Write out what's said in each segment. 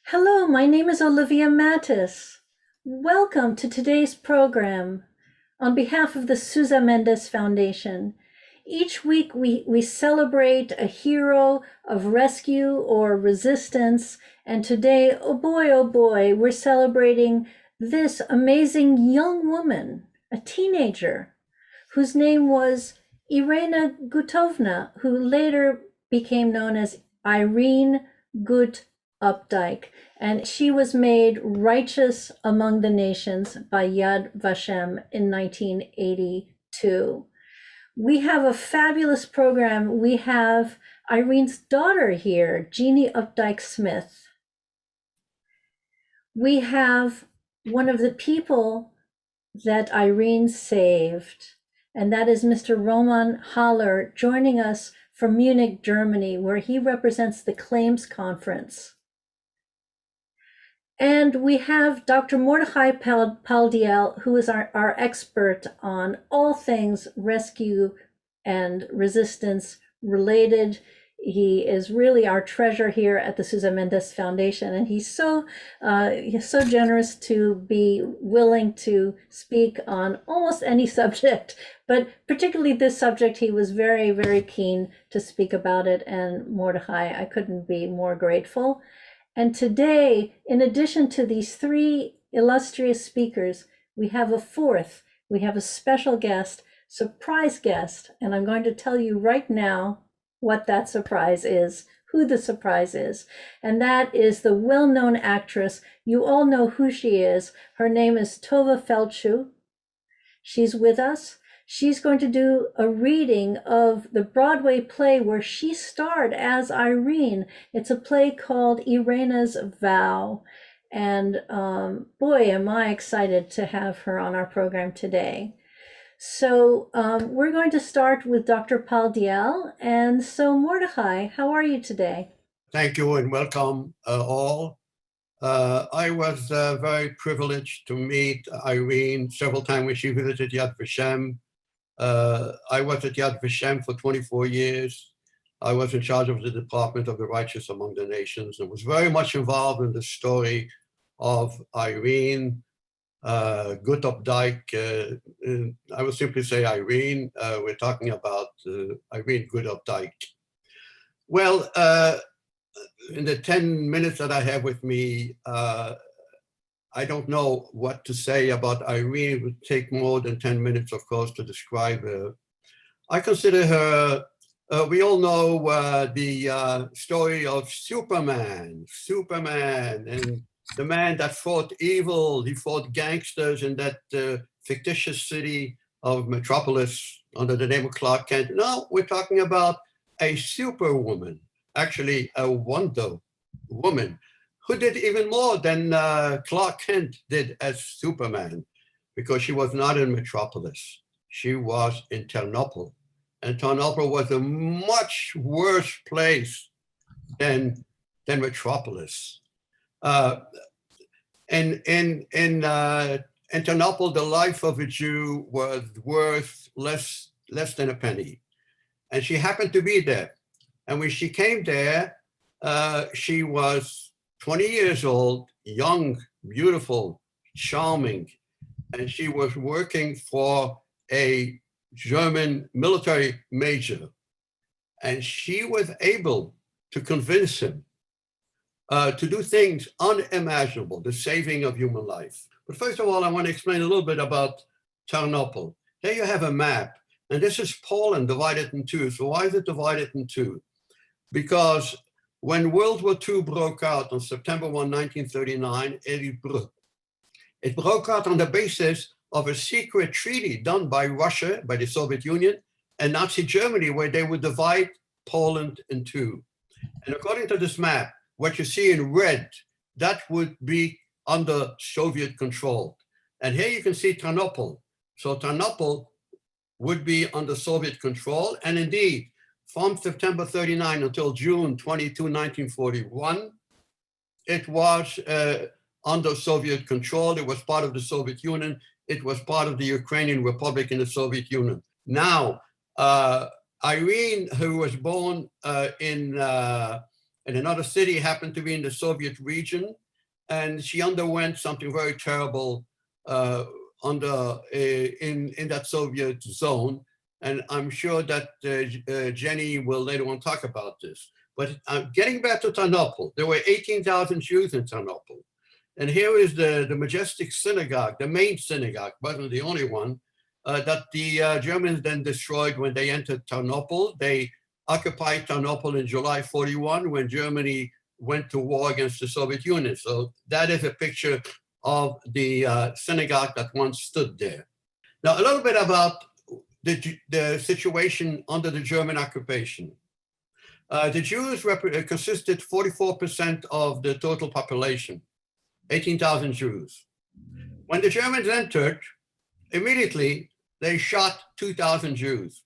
Hello, my name is Olivia Mattis. Welcome to today's program on behalf of the Sousa Mendes Foundation. Each week we celebrate a hero of rescue or resistance, and today, oh boy, we're celebrating this amazing young woman, a teenager, whose name was Irena Gutovna, who later became known as Irene Gut Opdyke, and she was made righteous among the nations by Yad Vashem in 1982. We have a fabulous program. We have Irene's daughter here, Jeannie Updike Smith. We have one of the people that Irene saved, and that is Mr. Roman Haller, joining us from Munich, Germany, where he represents the Claims Conference. And we have Dr. MORDECAI PALDIEL, who is our expert on all things rescue and resistance related. He is really our treasure here at the Sousa Mendes Foundation, and he's so generous to be willing to speak on almost any subject, but particularly this subject, he was very, very keen to speak about it. And Mordecai, I couldn't be more grateful. And today, in addition to these three illustrious speakers, we have a fourth. We have a special guest, surprise guest, and I'm going to tell you right now what that surprise is, who the surprise is. And that is the well-known actress. You all know who she is. Her name is Tova Feldshuh. She's with us. She's going to do a reading of the Broadway play where she starred as Irene. It's a play called Irena's Vow. And boy, am I excited to have her on our program today. So we're going to start with Dr. Paldiel. And so Mordecai, how are you today? Thank you and welcome all. I was very privileged to meet Irene several times when she visited Yad Vashem. I was at Yad Vashem for 24 years. I was in charge of the Department of the Righteous among the Nations and was very much involved in the story of Irene Gut Opdyke. I will simply say Irene. We're talking about Irene Gut Opdyke. Well, in the 10 minutes that I have with me, I don't know what to say about Irene. It would take more than 10 minutes, of course, to describe her. I consider her, we all know the story of Superman, and the man that fought evil. He fought gangsters in that fictitious city of Metropolis under the name of Clark Kent. No, we're talking about a superwoman, actually a Wonder Woman, who did even more than Clark Kent did as Superman, because she was not in Metropolis. She was in Ternopil. And Ternopil was a much worse place than Metropolis. In Ternopil, the life of a Jew was worth less than a penny. And she happened to be there. And when she came there, she was 20 years old, young, beautiful, charming, and she was working for a German military major. And she was able to convince him to do things unimaginable, the saving of human life. But first of all, I want to explain a little bit about Ternopil. Here you have a map, and this is Poland divided in two. So why is it divided in two? Because when World War II broke out on September 1, 1939, it broke out on the basis of a secret treaty done by Russia, by the Soviet Union, and Nazi Germany, where they would divide Poland in two. And according to this map, what you see in red, that would be under Soviet control. And here you can see Ternopil. So Ternopil would be under Soviet control, and indeed, from September 39 until June 22, 1941, it was under Soviet control. It was part of the Soviet Union. It was part of the Ukrainian Republic in the Soviet Union. Now, Irene, who was born in and another city happened to be in the Soviet region. And she underwent something very terrible in that Soviet zone. And I'm sure that Jenny will later on talk about this. But getting back to Tarnople, there were 18,000 Jews in Tarnople. And here is the majestic synagogue, the main synagogue, wasn't the only one, that the Germans then destroyed when they entered Tarnople. They occupied Tarnople in July 41 when Germany went to war against the Soviet Union. So that is a picture of the synagogue that once stood there. Now, a little bit about the situation under the German occupation. The Jews consisted 44% of the total population, 18,000 Jews. When the Germans entered, immediately they shot 2,000 Jews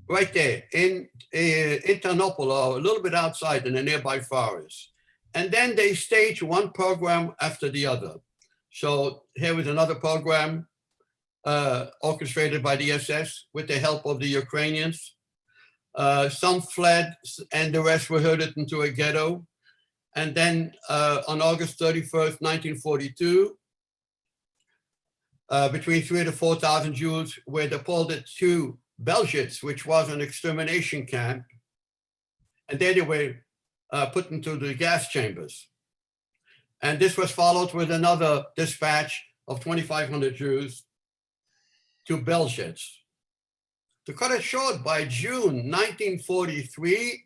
right there in Tarnople, or a little bit outside in the nearby forest. And then they staged one program after the other. So here was another program orchestrated by the SS with the help of the Ukrainians. Some fled and the rest were herded into a ghetto. And then on August 31st, 1942, between 3,000 to 4,000 Jews were deported to Belzec, which was an extermination camp. And there they were put into the gas chambers. And this was followed with another dispatch of 2,500 Jews to Belzec. To cut it short, by June 1943,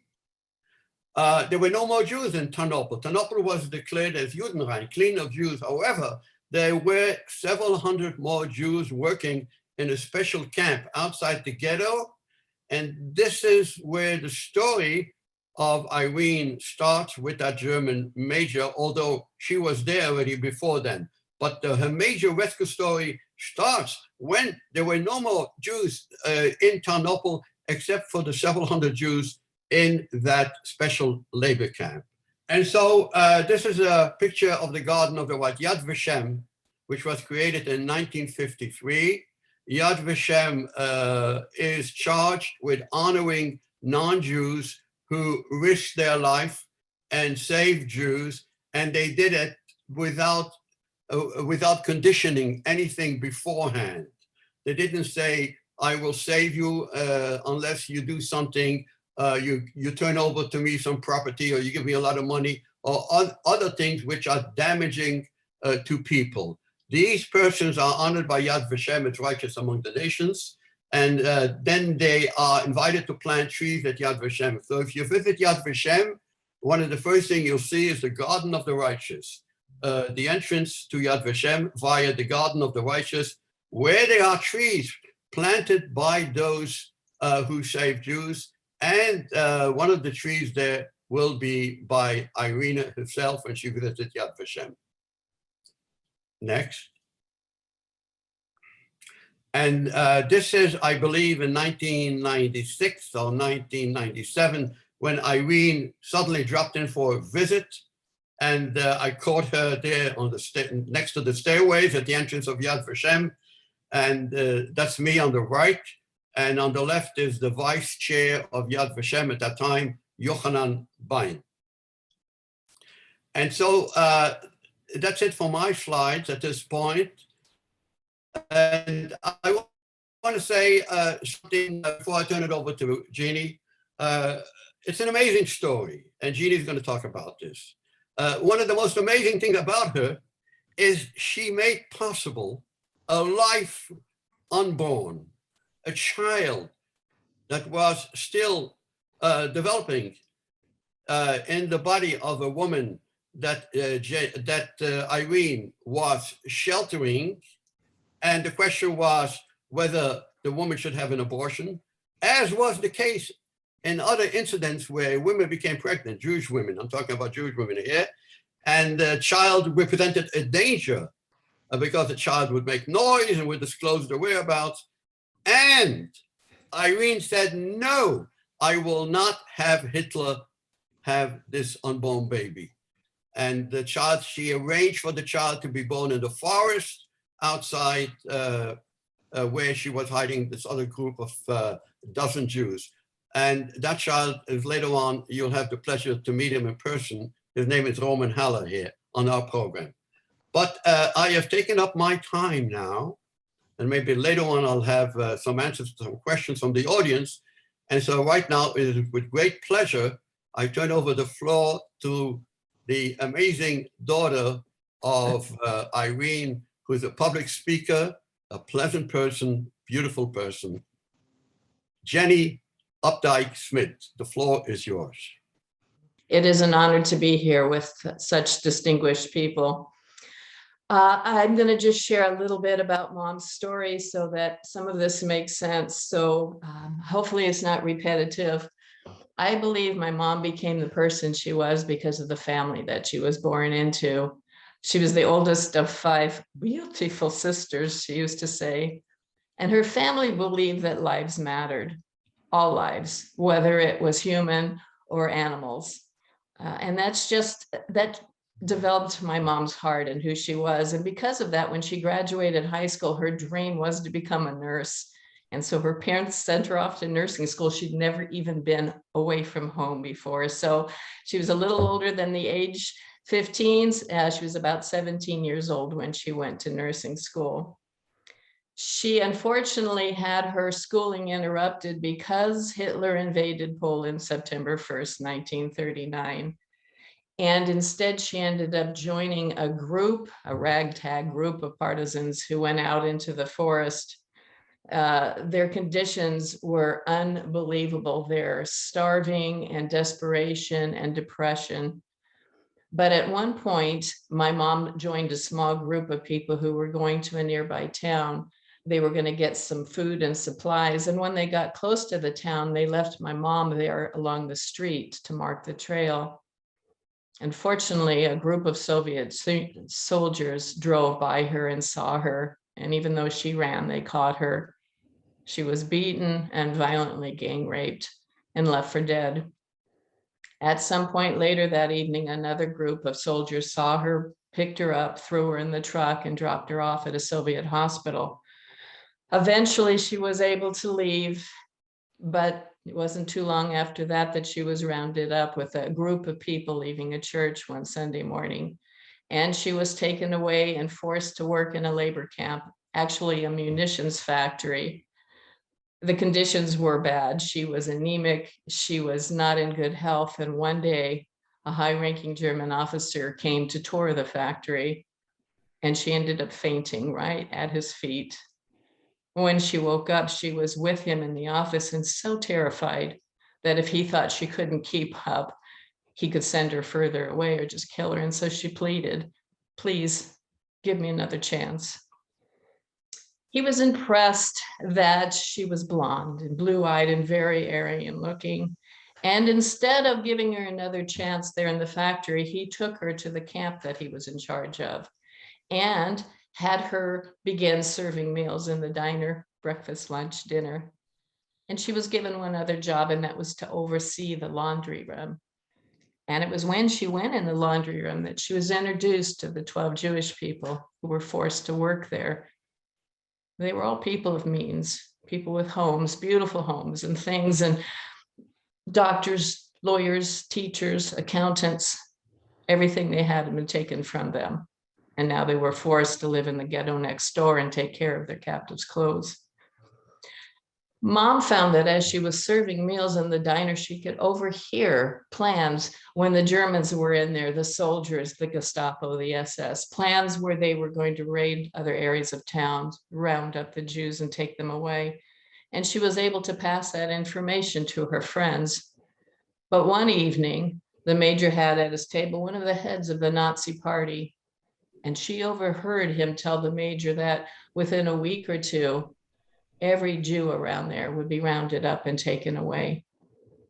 there were no more Jews in Tarnople. Tarnople was declared as Judenrein, clean of Jews. However, there were several hundred more Jews working in a special camp outside the ghetto. And this is where the story of Irene starts with that German major, although she was there already before then. But her major rescue story starts when there were no more Jews in Tarnople, except for the several hundred Jews in that special labor camp. And so this is a picture of the Garden of the White, Yad Vashem, which was created in 1953. Yad Vashem is charged with honoring non-Jews who risked their life and saved Jews, and they did it without conditioning anything beforehand. They didn't say, I will save you unless you do something, you turn over to me some property, or you give me a lot of money, or other things which are damaging to people. These persons are honored by Yad Vashem, it's righteous among the nations, and then they are invited to plant trees at Yad Vashem. So if you visit Yad Vashem, one of the first things you'll see is the Garden of the Righteous. The entrance to Yad Vashem via the Garden of the Righteous, where there are trees planted by those who saved Jews. And one of the trees there will be by Irena herself when she visited Yad Vashem. Next. And this is, I believe, in 1996 or 1997, when Irene suddenly dropped in for a visit. And I caught her there on the next to the stairways at the entrance of Yad Vashem. And that's me on the right. And on the left is the vice chair of Yad Vashem at that time, Yochanan Bain. And so that's it for my slides at this point. And I want to say something before I turn it over to Jeannie. It's an amazing story, and Jeannie's going to talk about this. One of the most amazing things about her is she made possible a life unborn, a child that was still developing in the body of a woman that Irene was sheltering. And the question was whether the woman should have an abortion, as was the case in other incidents where women became pregnant, Jewish women, I'm talking about Jewish women here, and the child represented a danger because the child would make noise and would disclose their whereabouts. And Irene said, no, I will not have Hitler have this unborn baby. And the child, she arranged for the child to be born in the forest outside where she was hiding this other group of dozen Jews. And that child is later on, you'll have the pleasure to meet him in person. His name is Roman Haller here on our program. But I have taken up my time now, and maybe later on I'll have some answers to some questions from the audience. And so right now, it is with great pleasure, I turn over the floor to the amazing daughter of Irene, who is a public speaker, a pleasant person, beautiful person. Jenny Updike Smith, the floor is yours. It is an honor to be here with such distinguished people. I'm going to just share a little bit about Mom's story so that some of this makes sense. So hopefully it's not repetitive. I believe my mom became the person she was because of the family that she was born into. She was the oldest of 5 beautiful sisters, she used to say, and her family believed that lives mattered, all lives, whether it was human or animals. And that developed my mom's heart and who she was. And because of that, when she graduated high school, her dream was to become a nurse. And so her parents sent her off to nursing school. She'd never even been away from home before. So she was a little older than the age 15s. She was about 17 years old when she went to nursing school. She unfortunately had her schooling interrupted because Hitler invaded Poland September 1st, 1939. And instead, she ended up joining a group, a ragtag group of partisans who went out into the forest. Their conditions were unbelievable. They're starving and desperation and depression. But at one point, my mom joined a small group of people who were going to a nearby town. They were going to get some food and supplies. And when they got close to the town, they left my mom there along the street to mark the trail. Unfortunately, a group of Soviet soldiers drove by her and saw her. And even though she ran, they caught her. She was beaten and violently gang raped and left for dead. At some point later that evening, another group of soldiers saw her, picked her up, threw her in the truck, and dropped her off at a Soviet hospital. Eventually, she was able to leave, but it wasn't too long after that she was rounded up with a group of people leaving a church one Sunday morning. And she was taken away and forced to work in a labor camp, actually a munitions factory. The conditions were bad. She was anemic. She was not in good health. And one day, a high-ranking German officer came to tour the factory, and she ended up fainting right at his feet. When she woke up, she was with him in the office and so terrified that if he thought she couldn't keep up, he could send her further away or just kill her. And so she pleaded, "Please give me another chance." He was impressed that she was blonde and blue-eyed and very Aryan looking. And instead of giving her another chance there in the factory, he took her to the camp that he was in charge of and had her begin serving meals in the diner, breakfast, lunch, dinner. And she was given one other job, and that was to oversee the laundry room. And it was when she went in the laundry room that she was introduced to the 12 Jewish people who were forced to work there. They were all people of means, people with homes, beautiful homes and things, and doctors, lawyers, teachers, accountants, everything they had been taken from them. And now they were forced to live in the ghetto next door and take care of their captives' clothes. Mom found that as she was serving meals in the diner, she could overhear plans when the Germans were in there, the soldiers, the Gestapo, the SS, plans where they were going to raid other areas of town, round up the Jews and take them away. And she was able to pass that information to her friends. But one evening, the major had at his table one of the heads of the Nazi party. And she overheard him tell the major that within a week or two, every Jew around there would be rounded up and taken away.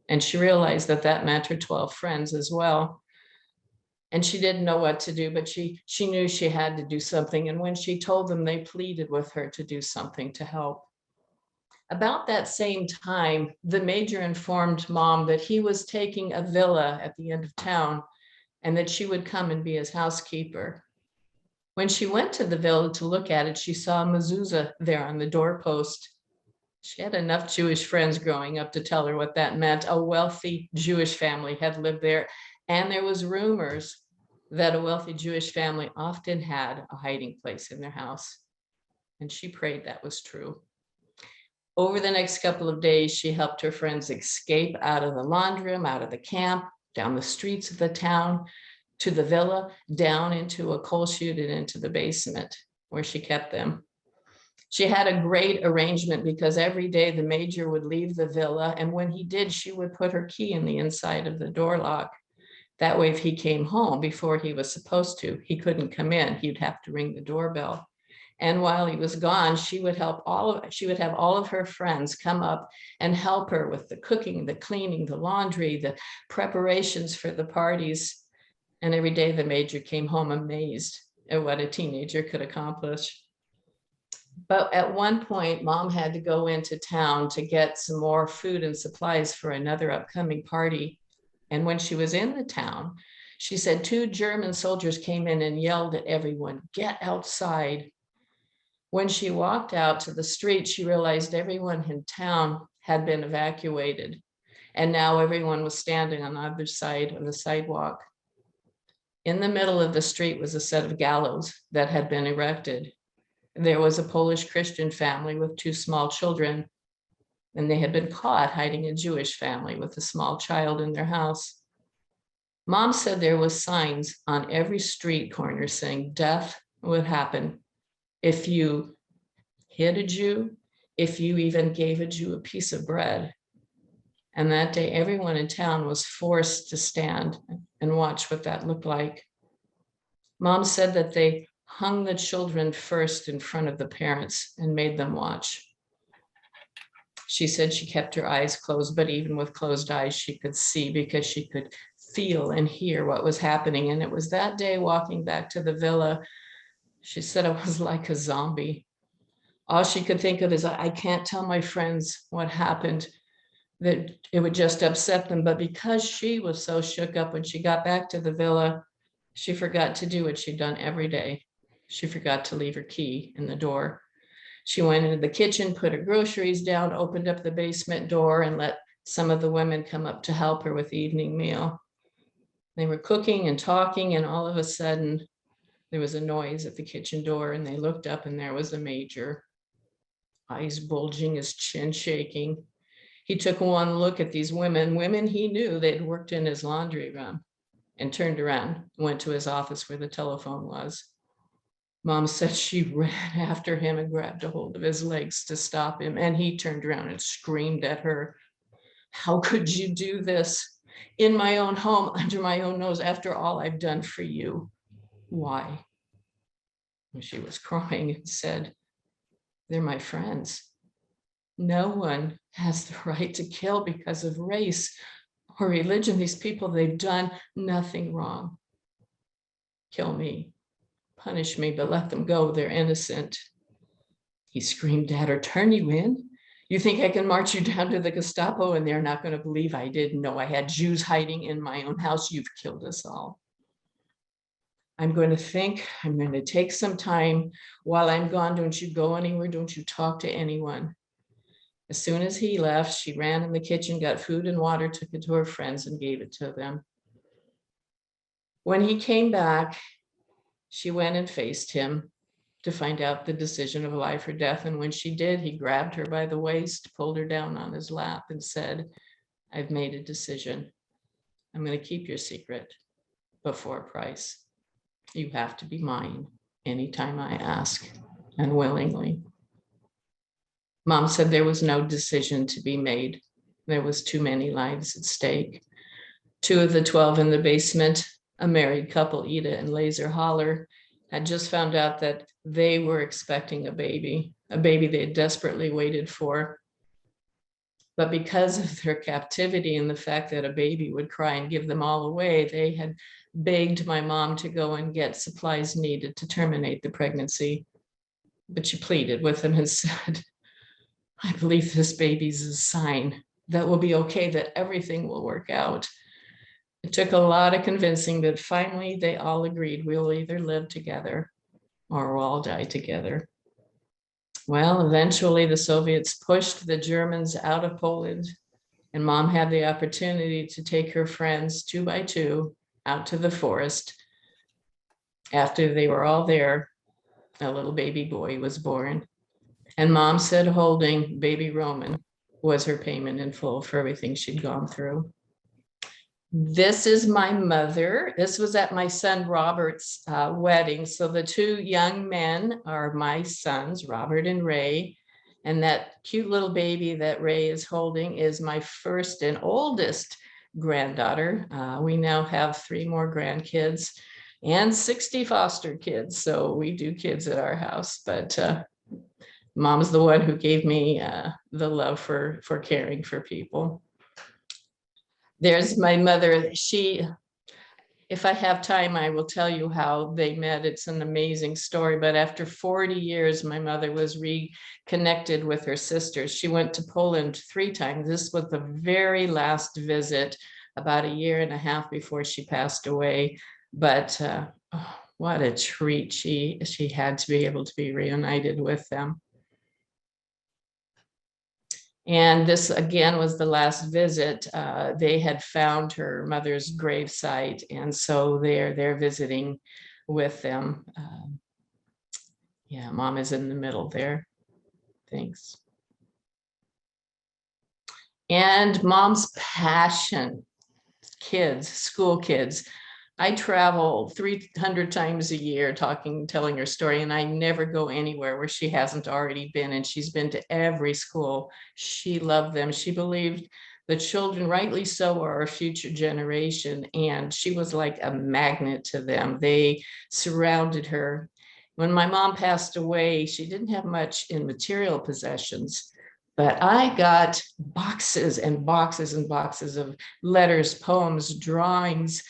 And she realized that that meant her 12 friends as well. And she didn't know what to do, but she knew she had to do something. And when she told them, they pleaded with her to do something to help. About that same time, the major informed Mom that he was taking a villa at the end of town and that she would come and be his housekeeper. When she went to the villa to look at it, she saw a mezuzah there on the doorpost. She had enough Jewish friends growing up to tell her what that meant. A wealthy Jewish family had lived there, and there was rumors that a wealthy Jewish family often had a hiding place in their house. And she prayed that was true. Over the next couple of days, she helped her friends escape out of the laundroom, out of the camp, down the streets of the town, to the villa, down into a coal chute and into the basement where she kept them. She had a great arrangement because every day the major would leave the villa, and when he did, she would put her key in the inside of the door lock. That way, if he came home before he was supposed to, he couldn't come in. He'd have to ring the doorbell. And while he was gone, she would have all of her friends come up and help her with the cooking, the cleaning, the laundry, the preparations for the parties. And every day the major came home amazed at what a teenager could accomplish. But at one point, Mom had to go into town to get some more food and supplies for another upcoming party. And when she was in the town, she said 2 German soldiers came in and yelled at everyone, "Get outside." When she walked out to the street, she realized everyone in town had been evacuated. And now everyone was standing on the other side of the sidewalk. In the middle of the street was a set of gallows that had been erected. There was a Polish Christian family with 2 small children, and they had been caught hiding a Jewish family with a small child in their house. Mom said there was signs on every street corner saying death would happen if you hid a Jew, if you even gave a Jew a piece of bread. And that day, everyone in town was forced to stand and watch what that looked like. Mom said that they hung the children first in front of the parents and made them watch. She said she kept her eyes closed, but even with closed eyes, she could see because she could feel and hear what was happening. And it was that day walking back to the villa, she said it was like a zombie. All she could think of is, I can't tell my friends what happened, that it would just upset them. But because she was so shook up when she got back to the villa, she forgot to do what she'd done every day. She forgot to leave her key in the door. She went into the kitchen, put her groceries down, opened up the basement door, and let some of the women come up to help her with the evening meal. They were cooking and talking, and all of a sudden, there was a noise at the kitchen door, and they looked up, and there was the major, eyes bulging, his chin shaking. He took one look at these women he knew they'd worked in his laundry room, and turned around, went to his office where the telephone was. Mom said she ran after him and grabbed a hold of his legs to stop him, and he turned around and screamed at her, "How could you do this in my own home, under my own nose, after all I've done for you? Why?" And she was crying and said, "They're my friends. No one has the right to kill because of race or religion. These people, they've done nothing wrong. Kill me, punish me, but let them go. They're innocent." He screamed at her, "Turn you in? You think I can march you down to the Gestapo and they're not going to believe I didn't know I had Jews hiding in my own house? You've killed us all. I'm going to take some time while I'm gone. Don't you go anywhere. Don't you talk to anyone." As soon as he left, she ran in the kitchen, got food and water, took it to her friends and gave it to them. When he came back, she went and faced him to find out the decision of life or death. And when she did, he grabbed her by the waist, pulled her down on his lap and said, "I've made a decision. I'm going to keep your secret, but for a price. You have to be mine anytime I ask, and willingly." Mom said there was no decision to be made. There was too many lives at stake. 2 of the 12 in the basement, a married couple, Ida and Laser Holler, had just found out that they were expecting a baby they had desperately waited for. But because of their captivity and the fact that a baby would cry and give them all away, they had begged my mom to go and get supplies needed to terminate the pregnancy. But she pleaded with them and said, "I believe this baby's a sign that will be okay, that everything will work out." It took a lot of convincing, but finally they all agreed we'll either live together or we'll all die together. Well, eventually the Soviets pushed the Germans out of Poland, and Mom had the opportunity to take her friends 2 by 2 out to the forest. After they were all there, a little baby boy was born. And Mom said holding baby Roman was her payment in full for everything she'd gone through. This is my mother. This was at my son Robert's wedding. So the 2 young men are my sons, Robert and Ray. And that cute little baby that Ray is holding is my first and oldest granddaughter. We now have 3 more grandkids and 60 foster kids. So we do kids at our house, but Mom's the one who gave me the love for caring for people. There's my mother. If I have time, I will tell you how they met. It's an amazing story. But after 40 years, my mother was reconnected with her sisters. She went to Poland 3 times. This was the very last visit, about a year and a half before she passed away. But oh, what a treat she had to be able to be reunited with them. And this again was the last visit. They had found her mother's gravesite, and so they're visiting with them. Yeah, Mom is in the middle there. Thanks. And Mom's passion, kids, school kids. I travel 300 times a year telling her story, and I never go anywhere where she hasn't already been. And she's been to every school. She loved them. She believed the children, rightly so, are our future generation. And she was like a magnet to them. They surrounded her. When my mom passed away, she didn't have much in material possessions, but I got boxes and boxes and boxes of letters, poems, drawings,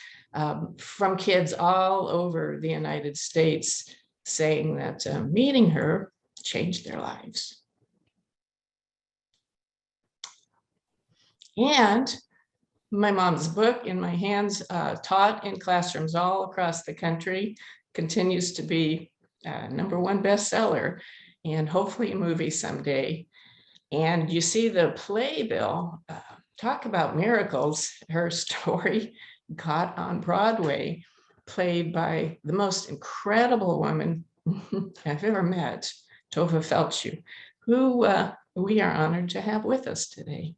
from kids all over the United States, saying that meeting her changed their lives. And my mom's book in my hands, taught in classrooms all across the country, continues to be #1 bestseller, and hopefully a movie someday. And you see the playbill, talk about miracles. Her story got on Broadway, played by the most incredible woman I've ever met, Tova Felchu, who we are honored to have with us today.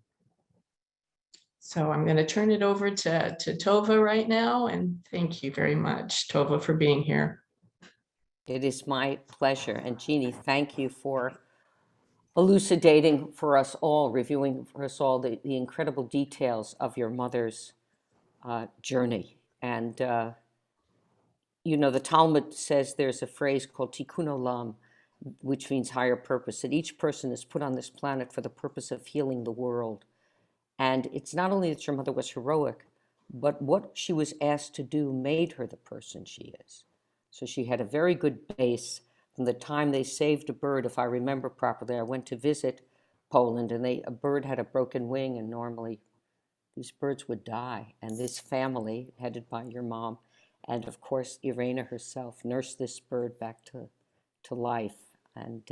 So I'm going to turn it over to Tova right now, and thank you very much, Tova, for being here. It is my pleasure. And Jeannie, thank you for elucidating for us all, reviewing for us all the incredible details of your mother's journey. And, you know, the Talmud says there's a phrase called tikkun olam, which means higher purpose, that each person is put on this planet for the purpose of healing the world. And it's not only that your mother was heroic, but what she was asked to do made her the person she is. So she had a very good base. From the time they saved a bird, if I remember properly, I went to visit Poland, and a bird had a broken wing, and normally these birds would die. And this family, headed by your mom, and of course Irena herself, nursed this bird back to life, and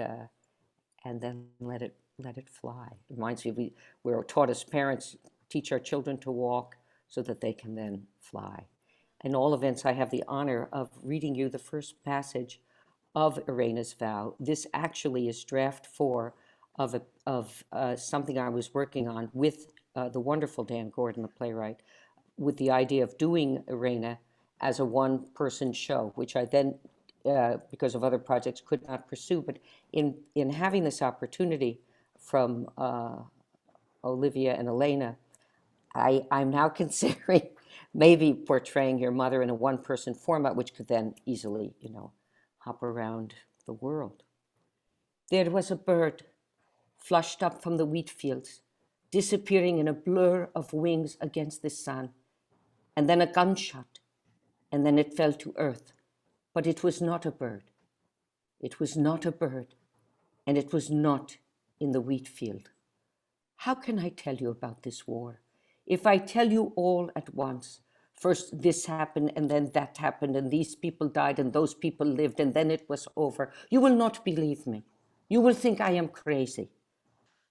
then let it fly. It reminds me, we're taught as parents, teach our children to walk so that they can then fly. In all events, I have the honor of reading you the first passage of Irena's vow. This actually is draft 4 of something I was working on with the wonderful Dan Gordon, the playwright, with the idea of doing Irena as a one-person show, which I then, because of other projects, could not pursue. But in having this opportunity from Olivia and Elena, I'm now considering maybe portraying your mother in a one-person format, which could then easily, you know, hop around the world. There was a bird flushed up from the wheat fields, disappearing in a blur of wings against the sun, and then a gunshot, and then it fell to earth. But it was not a bird. It was not a bird, and it was not in the wheat field. How can I tell you about this war? If I tell you all at once, first this happened, and then that happened, and these people died, and those people lived, and then it was over, you will not believe me. You will think I am crazy.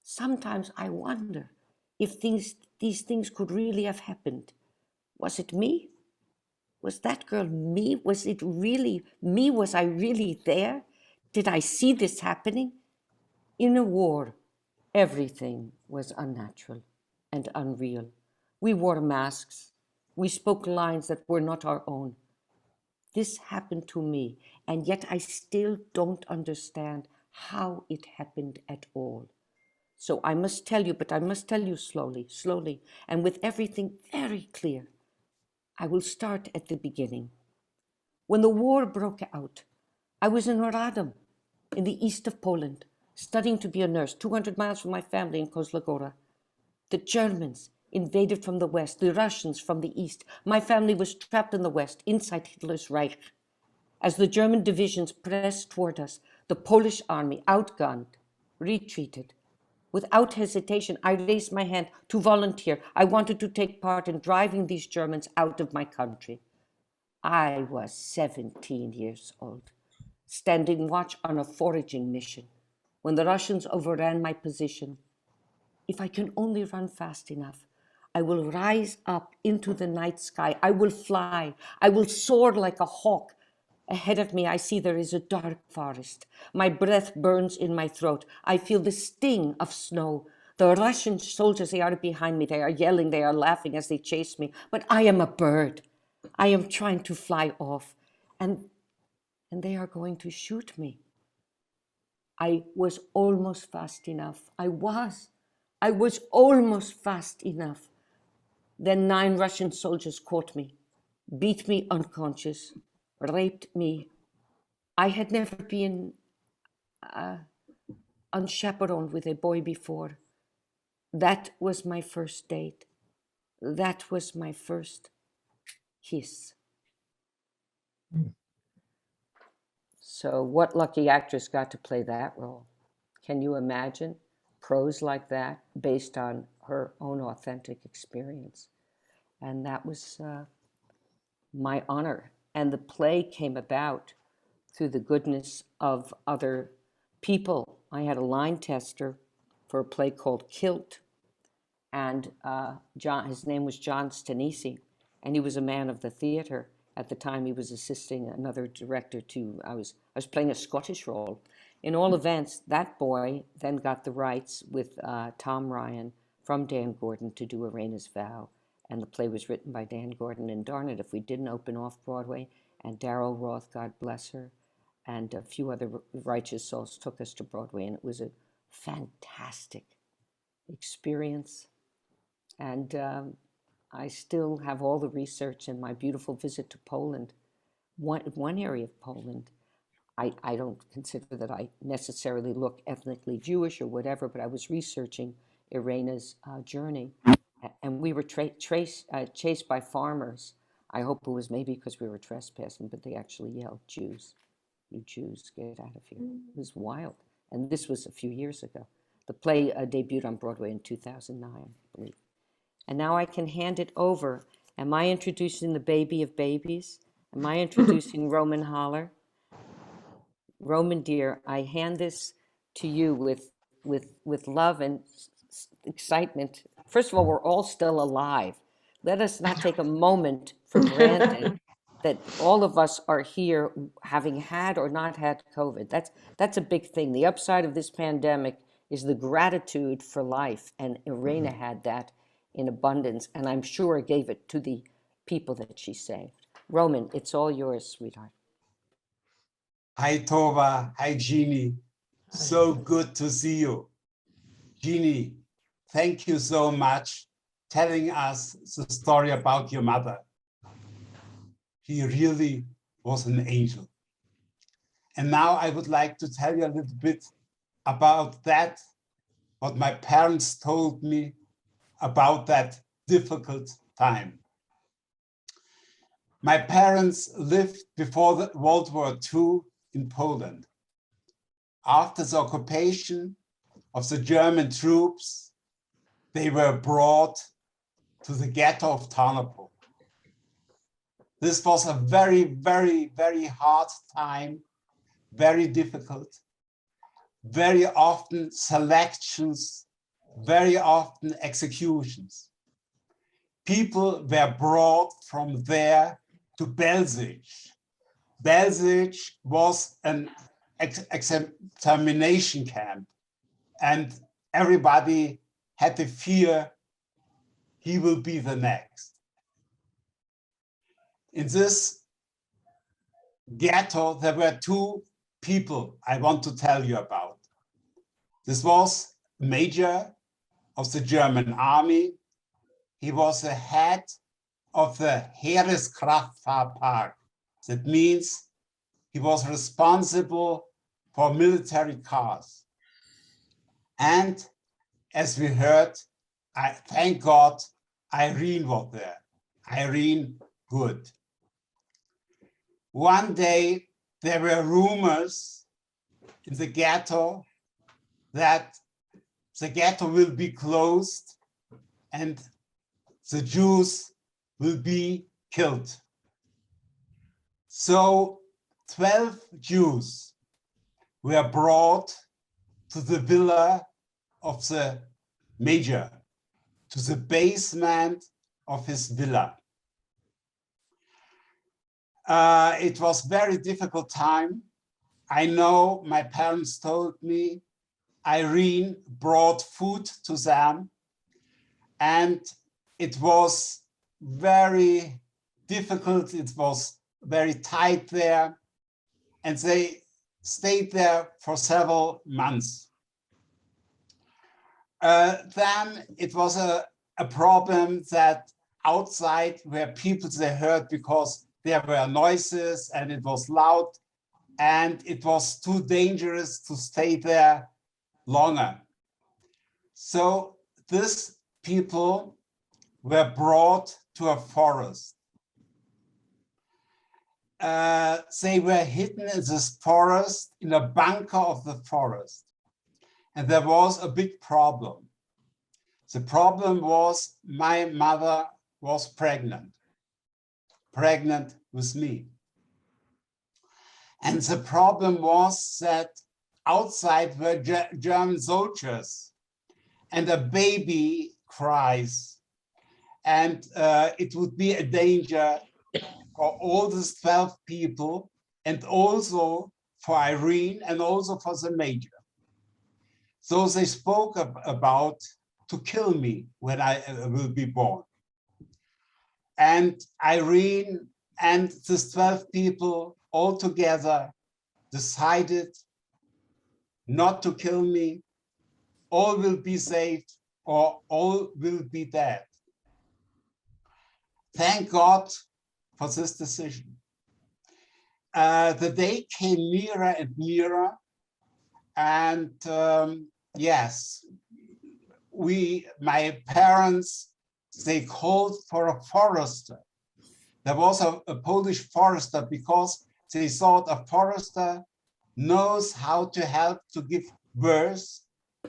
Sometimes I wonder if these things could really have happened. Was it me? Was that girl me? Was it really me? Was I really there? Did I see this happening? In a war, everything was unnatural and unreal. We wore masks. We spoke lines that were not our own. This happened to me, and yet I still don't understand how it happened at all. So I must tell you, but I must tell you slowly, slowly, and with everything very clear. I will start at the beginning. When the war broke out, I was in Radom, in the east of Poland, studying to be a nurse, 200 miles from my family in Kozlogora. The Germans invaded from the west, the Russians from the east. My family was trapped in the west, inside Hitler's Reich. As the German divisions pressed toward us, the Polish army, outgunned, retreated. Without hesitation, I raised my hand to volunteer. I wanted to take part in driving these Germans out of my country. I was 17 years old, standing watch on a foraging mission when the Russians overran my position. If I can only run fast enough, I will rise up into the night sky. I will fly. I will soar like a hawk. Ahead of me, I see there is a dark forest. My breath burns in my throat. I feel the sting of snow. The Russian soldiers, they are behind me. They are yelling, they are laughing as they chase me. But I am a bird. I am trying to fly off. And they are going to shoot me. I was almost fast enough. I was almost fast enough. Then 9 Russian soldiers caught me, beat me unconscious, raped me. I had never been unchaperoned with a boy before. That was my first date. That was my first kiss. So what lucky actress got to play that role? Can you imagine prose like that based on her own authentic experience? And that was my honor. And the play came about through the goodness of other people. I had a line tester for a play called Kilt, and his name was John Stanisi, and he was a man of the theater. At the time, he was assisting another director I was playing a Scottish role. In all events, that boy then got the rights with Tom Ryan from Dan Gordon to do Irena's Vow. And the play was written by Dan Gordon. And darn it, if we didn't open off Broadway, and Darryl Roth, God bless her, and a few other righteous souls took us to Broadway. And it was a fantastic experience. And I still have all the research in my beautiful visit to Poland. One area of Poland, I don't consider that I necessarily look ethnically Jewish or whatever, but I was researching Irena's journey, and we were chased by farmers. I hope it was maybe because we were trespassing, but they actually yelled, "Jews, you Jews, get out of here." It was wild. And this was a few years ago. The play debuted on Broadway in 2009, I believe. And now I can hand it over. Am I introducing the baby of babies? Am I introducing Roman Holler? Roman, dear, I hand this to you with love and excitement. First of all, we're all still alive. Let us not take a moment for granted that all of us are here having had or not had COVID. That's a big thing. The upside of this pandemic is the gratitude for life, and Irena had that in abundance, and I'm sure gave it to the people that she saved. Roman, it's all yours, sweetheart. Hi, Tova. Hi, Jeannie. So good to see you. Jeannie, thank you so much telling us the story about your mother. She really was an angel. And now I would like to tell you a little bit about that, what my parents told me about that difficult time. My parents lived before the World War II in Poland. After the occupation of the German troops, they were brought to the ghetto of Tarnowo. This was a very, very, very hard time, very difficult. very often selections, very often executions. People were brought from there to Belzec. Belzec was an extermination camp, and everybody had the fear he will be the next. In this ghetto, there were two people I want to tell you about. This was a major of the German army. He was the head of the Heereskraftfahrpark. That means he was responsible for military cars. And as we heard, thank God, Irene was there. Irene Gut. One day, there were rumors in the ghetto that the ghetto will be closed and the Jews will be killed. So 12 Jews were brought to the villa of the major, to the basement of his villa. It was very difficult time. I know my parents told me Irene brought food to them, and it was very difficult. It was very tight there, and they stayed there for several months. Then it was a problem that outside were people they heard because there were noises and it was loud, and it was too dangerous to stay there longer. So these people were brought to a forest. They were hidden in this forest, in a bunker of the forest. And there was a big problem. The problem was my mother was pregnant with me. And the problem was that outside were German soldiers, and a baby cries. And it would be a danger for all these 12 people, and also for Irene, and also for the major. So they spoke about to kill me when I will be born. And Irene and these 12 people all together decided not to kill me. All will be saved or all will be dead. Thank God for this decision. The day came nearer and nearer, and yes, my parents, they called for a forester. There was a Polish forester because they thought a forester knows how to help to give birth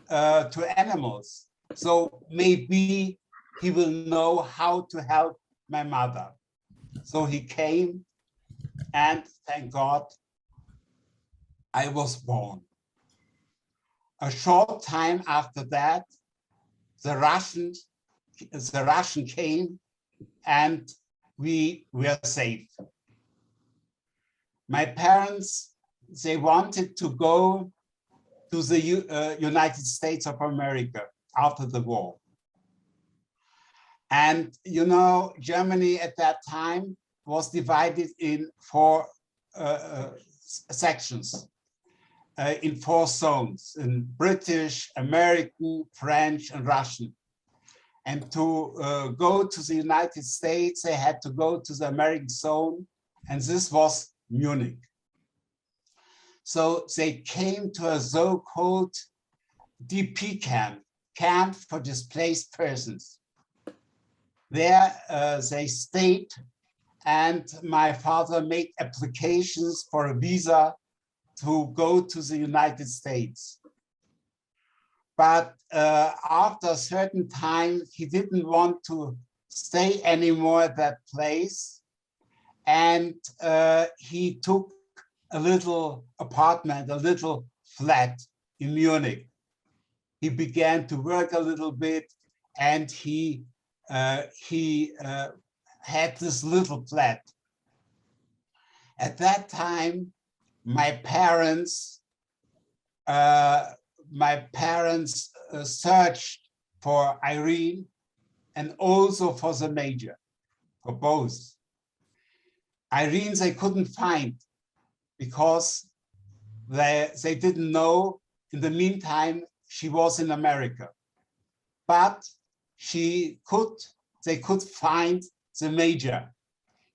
to animals. So maybe he will know how to help my mother. So he came, and thank God, I was born. A short time after that, the Russian came, and we were safe. My parents, they wanted to go to the United States of America after the war. And you know, Germany at that time was divided in 4 sections, in 4 zones, in British, American, French, and Russian. And to go to the United States, they had to go to the American zone, and this was Munich. So they came to a so-called DP camp for displaced persons. There they stayed, and my father made applications for a visa to go to the United States. But after a certain time, he didn't want to stay anymore at that place. And he took a little apartment, a little flat in Munich. He began to work a little bit, and he had this little flat. At that time, my parents searched for Irene and also for the major, for both. Irene they couldn't find because they didn't know. In the meantime, she was in America, but they could find the major.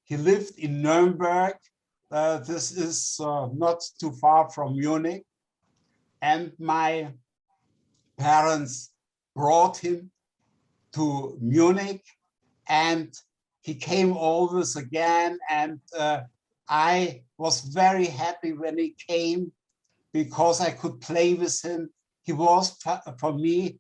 He lived in Nuremberg. This is not too far from Munich. And my parents brought him to Munich, and he came always again. And I was very happy when he came because I could play with him. He was for me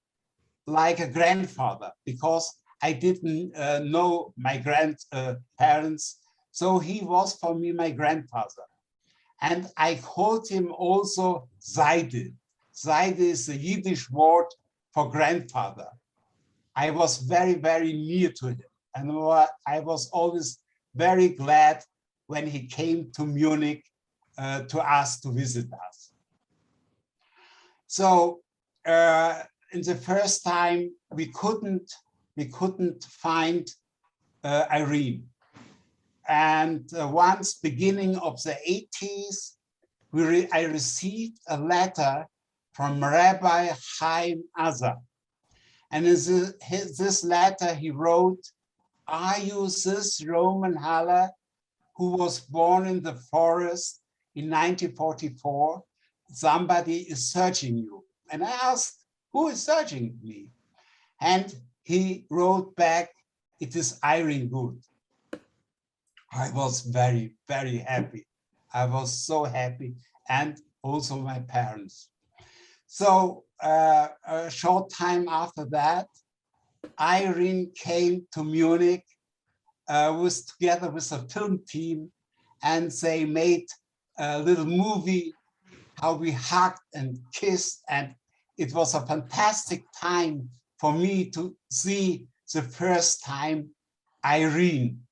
like a grandfather because I didn't know my grandparents. So he was for me my grandfather. And I called him also Seide. Seide is the Yiddish word for grandfather. I was very, very near to him. And I was always very glad when he came to Munich to us, to visit us. So in the first time, we couldn't find Irene. And once, beginning of the 80s, I received a letter from Rabbi Chaim Azar. And in this letter, he wrote, "Are you this Roman Haller who was born in the forest in 1944? Somebody is searching you." And I asked, "Who is searching me?" And he wrote back, "It is Irene Gut." I was very, very happy. I was so happy, and also my parents. So a short time after that, Irene came to Munich together with a film team, and they made a little movie, how we hugged and kissed, and it was a fantastic time for me to see the first time Irene.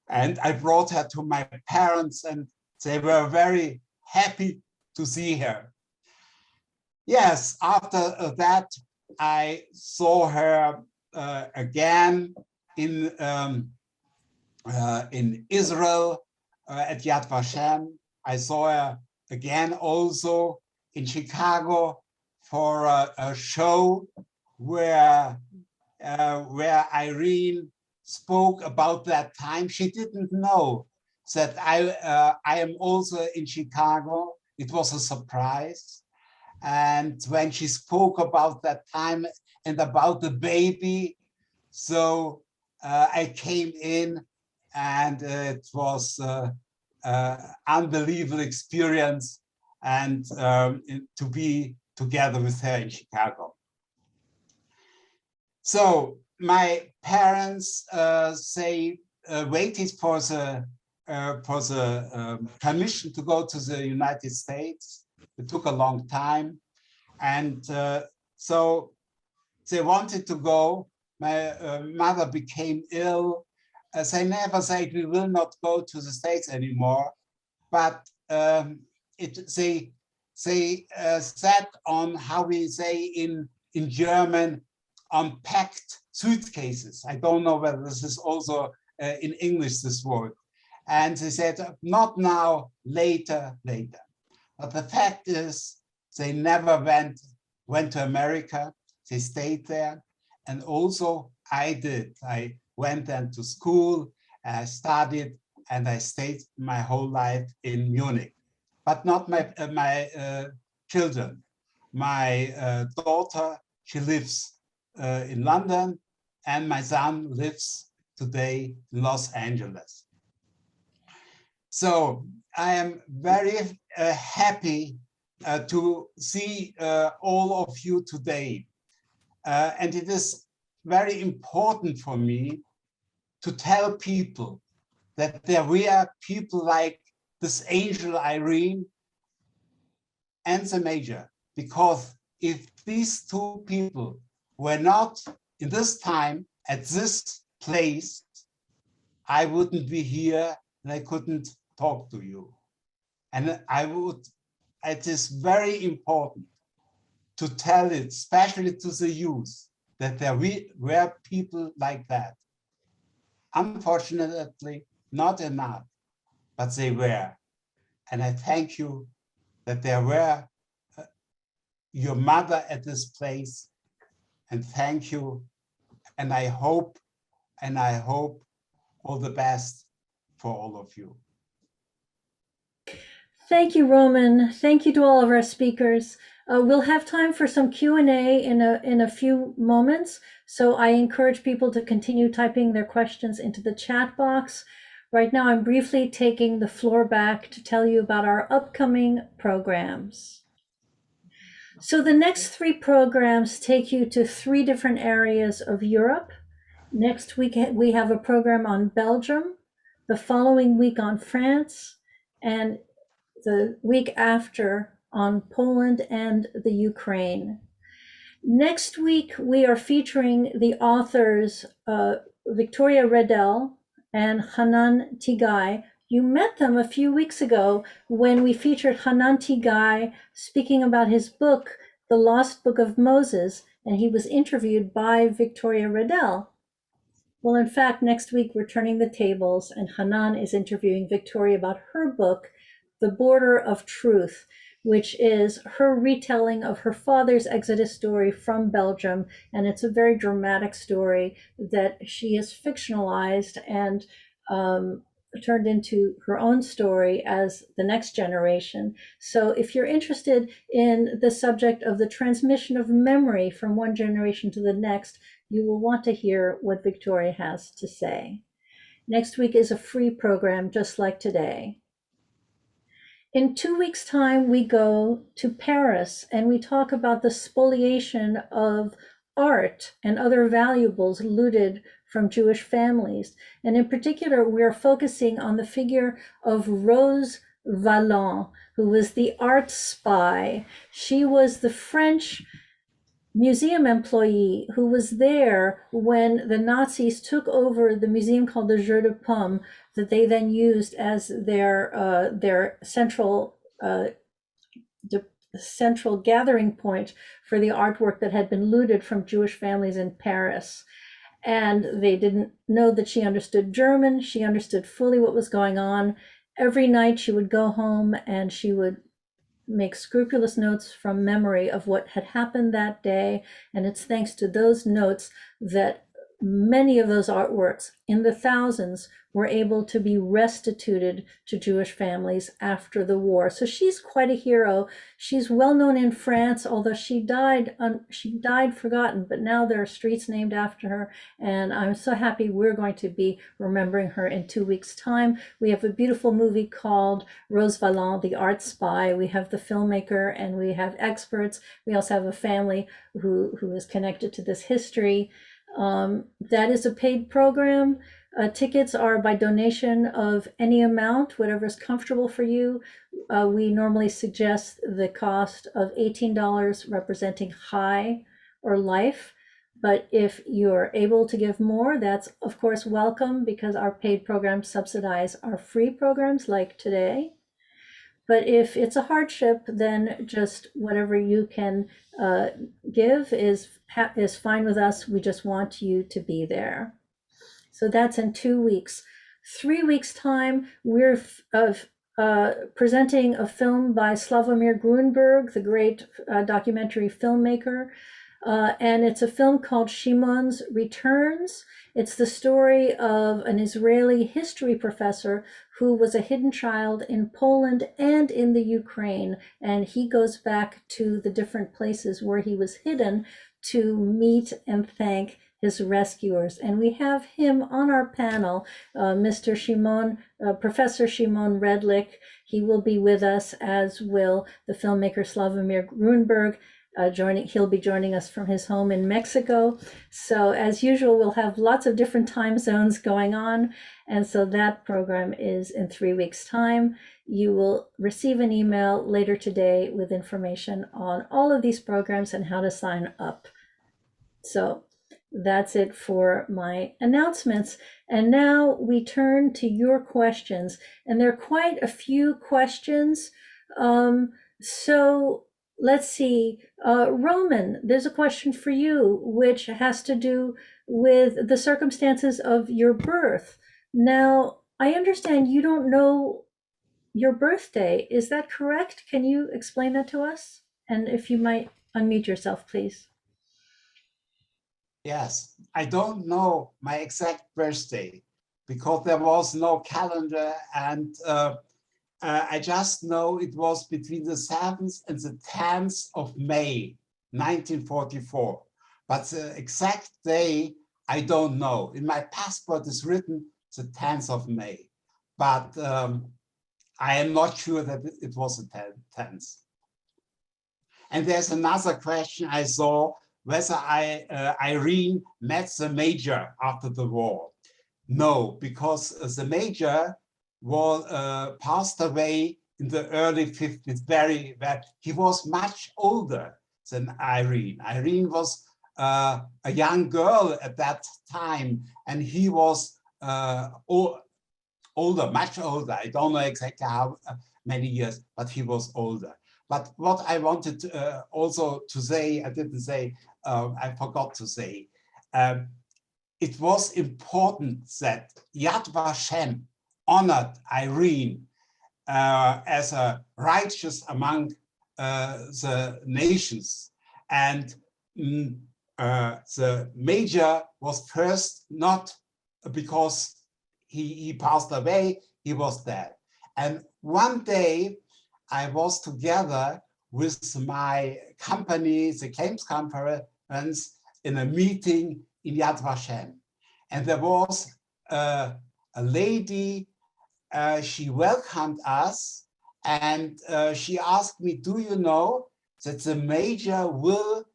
And I brought her to my parents, and they were very happy to see her. Yes, after that, I saw her again in Israel at Yad Vashem. I saw her again also in Chicago for a show where Irene spoke about that time. She didn't know that I am also in Chicago. It was a surprise. And when she spoke about that time and about the baby, so I came in, and it was an unbelievable experience, and to be together with her in Chicago. So my parents waited for the permission to go to the United States. It took a long time, and so they wanted to go. My mother became ill. They never said we will not go to the States anymore, but they sat on, how we say in German, unpacked suitcases. I don't know whether this is also in English, this word. And they said, not now, later. But the fact is, they never went to America. They stayed there. And also I did. I went then to school, I studied, and I stayed my whole life in Munich. But not my children. My daughter, she lives in London, and my son lives today in Los Angeles. So I am very happy to see all of you today. And it is very important for me to tell people that there were people like this angel Irene and the major. because if these two people were not in this time at this place, I wouldn't be here and I couldn't talk to you. And it is very important to tell it, especially to the youth, that there were people like that. Unfortunately, not enough, but they were. And I thank you that there were your mother at this place, and thank you. And I hope all the best for all of you. Thank you, Roman. Thank you to all of our speakers. We'll have time for some Q&A in a few moments. So I encourage people to continue typing their questions into the chat box. Right now, I'm briefly taking the floor back to tell you about our upcoming programs. So the next 3 programs take you to 3 different areas of Europe. Next week, we have a program on Belgium, the following week on France, and the week after on Poland and the Ukraine. Next week, we are featuring the authors Victoria Redel and Hanan Tigai. You met them a few weeks ago when we featured Hanan Tigai speaking about his book, The Lost Book of Moses, and he was interviewed by Victoria Redel. Well, in fact, next week we're turning the tables and Hanan is interviewing Victoria about her book, The Border of Truth, which is her retelling of her father's Exodus story from Belgium. And it's a very dramatic story that she has fictionalized and turned into her own story as the next generation. So if you're interested in the subject of the transmission of memory from one generation to the next, you will want to hear what Victoria has to say. Next week is a free program, just like today. In 2 weeks' time, we go to Paris and we talk about the spoliation of art and other valuables looted from Jewish families. And in particular, we're focusing on the figure of Rose Valland, who was the art spy. She was the French museum employee who was there when the Nazis took over the museum called the Jeu de Paume, that they then used as their central gathering point for the artwork that had been looted from Jewish families in Paris. And they didn't know that she understood German. She understood fully what was going on. Every night she would go home and she would make scrupulous notes from memory of what had happened that day. And it's thanks to those notes that many of those artworks, in the thousands, were able to be restituted to Jewish families after the war. So she's quite a hero. She's well known in France, although she died forgotten, but now there are streets named after her. And I'm so happy we're going to be remembering her in 2 weeks' time. We have a beautiful movie called Rose Valland, The Art Spy. We have the filmmaker and we have experts. We also have a family who is connected to this history. That is a paid program. Tickets are by donation of any amount, whatever is comfortable for you. We normally suggest the cost of $18 representing high or life. But if you're able to give more, that's of course welcome, because our paid programs subsidize our free programs like today. But if it's a hardship, then just whatever you can give is fine with us. We just want you to be there. So that's in 2 weeks. 3 weeks' time, we're presenting a film by Slavomir Grunberg, the great documentary filmmaker. And it's a film called Shimon's Returns. It's the story of an Israeli history professor who was a hidden child in Poland and in the Ukraine. And he goes back to the different places where he was hidden to meet and thank his rescuers. And we have him on our panel, Mr. Shimon, Professor Shimon Redlich. He will be with us, as will the filmmaker Slavomir Grunberg. He'll be joining us from his home in Mexico. So as usual, we'll have lots of different time zones going on. And so that program is in 3 weeks' time. You will receive an email later today with information on all of these programs and how to sign up. So that's it for my announcements. And now we turn to your questions. And there are quite a few questions. So let's see. Roman, there's a question for you, which has to do with the circumstances of your birth. Now, I understand you don't know your birthday. Is that correct? Can you explain that to us? And if you might unmute yourself, please. Yes, I don't know my exact birthday because there was no calendar, and I just know it was between the 7th and the 10th of May, 1944. But the exact day, I don't know. In my passport is written the 10th of May, but I am not sure that it was the 10th. And there's another question I saw, whether Irene met the major after the war. No, because the major was passed away in the early 50s. He was much older than Irene. Irene was a young girl at that time, and he was older, much older. I don't know exactly how many years, but he was older. But what I wanted also to say, I didn't say, I forgot to say, it was important that Yad Vashem honored Irene as a righteous among the nations. And the major was first not because he passed away, he was dead. And one day I was together with my company, the Claims Conference, in a meeting in Yad Vashem. And there was a lady, she welcomed us, and she asked me, do you know that the major will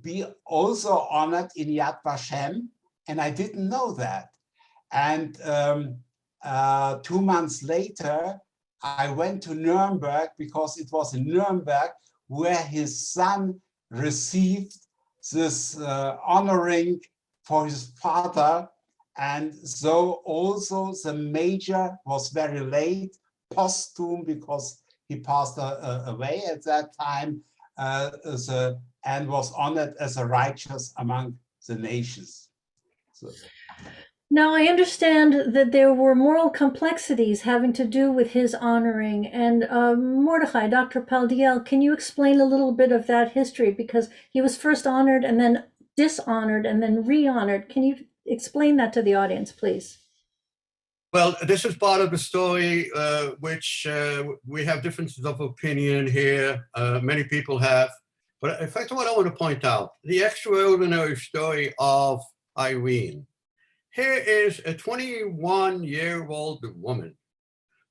be also honored in Yad Vashem? And I didn't know that. And 2 months later, I went to Nuremberg, because it was in Nuremberg where his son received this honoring for his father. And so also the major was very late, posthumous, because he passed away at that time, and was honored as a righteous among the nations. So. Now, I understand that there were moral complexities having to do with his honoring. And Mordecai, Dr. Paldiel, can you explain a little bit of that history? Because he was first honored and then dishonored and then re-honored. Can you explain that to the audience, please? Well, this is part of the story which we have differences of opinion here. Many people have. But in fact, what I want to point out, the extraordinary story of Irene. Here is a 21-year-old woman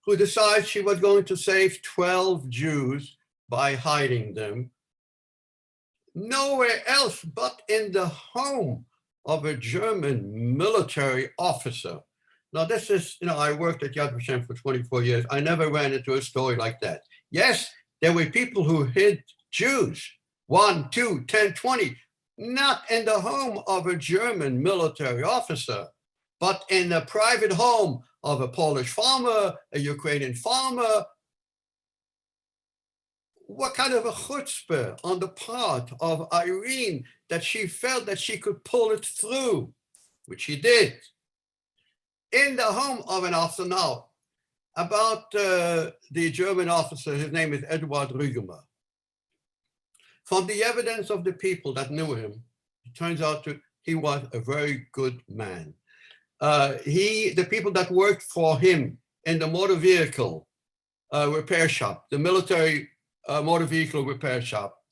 who decides she was going to save 12 Jews by hiding them nowhere else but in the home of a German military officer. Now, this is, I worked at Yad Vashem for 24 years. I never ran into a story like that. Yes, there were people who hid Jews, 1, 2, 10, 20, not in the home of a German military officer, but in the private home of a Polish farmer, a Ukrainian farmer. What kind of a chutzpah on the part of Irene that she felt that she could pull it through, which she did, in the home of an officer. Now, about the German officer, his name is Eduard Rügemer. From the evidence of the people that knew him, it turns out he was a very good man. The people that worked for him in the motor vehicle repair shop, the military motor vehicle repair shop,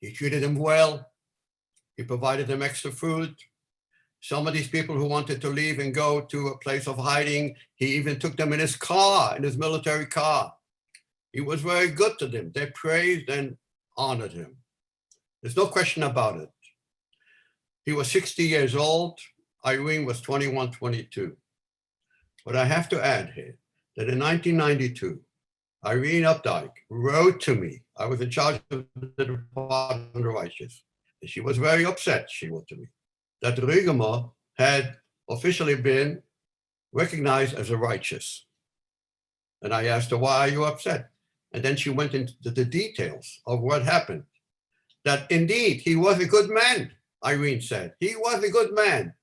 he treated them well. He provided them extra food. Some of these people who wanted to leave and go to a place of hiding, he even took them in his car, in his military car. He was very good to them. They praised and honored him. There's no question about it. He was 60 years old. Irene was 21, 22. But I have to add here that in 1992, Irene Updike wrote to me. I was in charge of the Department of Righteous. And she was very upset, she wrote to me, that Righteous had officially been recognized as a righteous. And I asked her, why are you upset? And then she went into the details of what happened. That indeed, he was a good man, Irene said. He was a good man.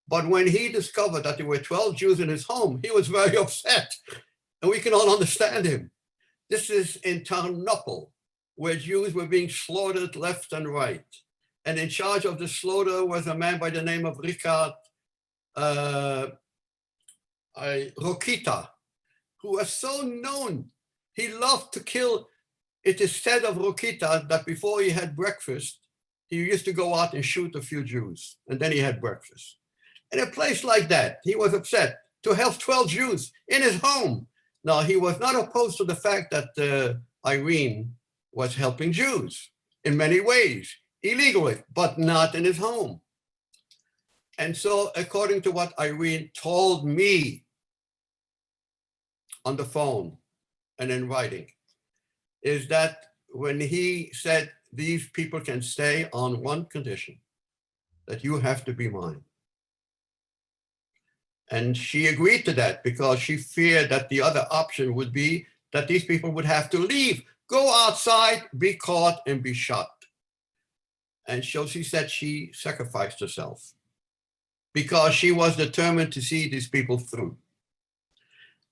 But when he discovered that there were 12 Jews in his home, he was very upset. And we can all understand him. This is in Tarnople, where Jews were being slaughtered left and right. And in charge of the slaughter was a man by the name of Richard Rokita, who was so known. He loved to kill. It is said of Rokita that before he had breakfast, he used to go out and shoot a few Jews, and then he had breakfast. In a place like that, he was upset to have 12 Jews in his home. Now, he was not opposed to the fact that Irene was helping Jews in many ways, illegally, but not in his home. And so, according to what Irene told me on the phone and in writing, is that when he said, these people can stay on one condition, that you have to be mine. And she agreed to that because she feared that the other option would be that these people would have to leave, go outside, be caught, and be shot. And so she said she sacrificed herself because she was determined to see these people through.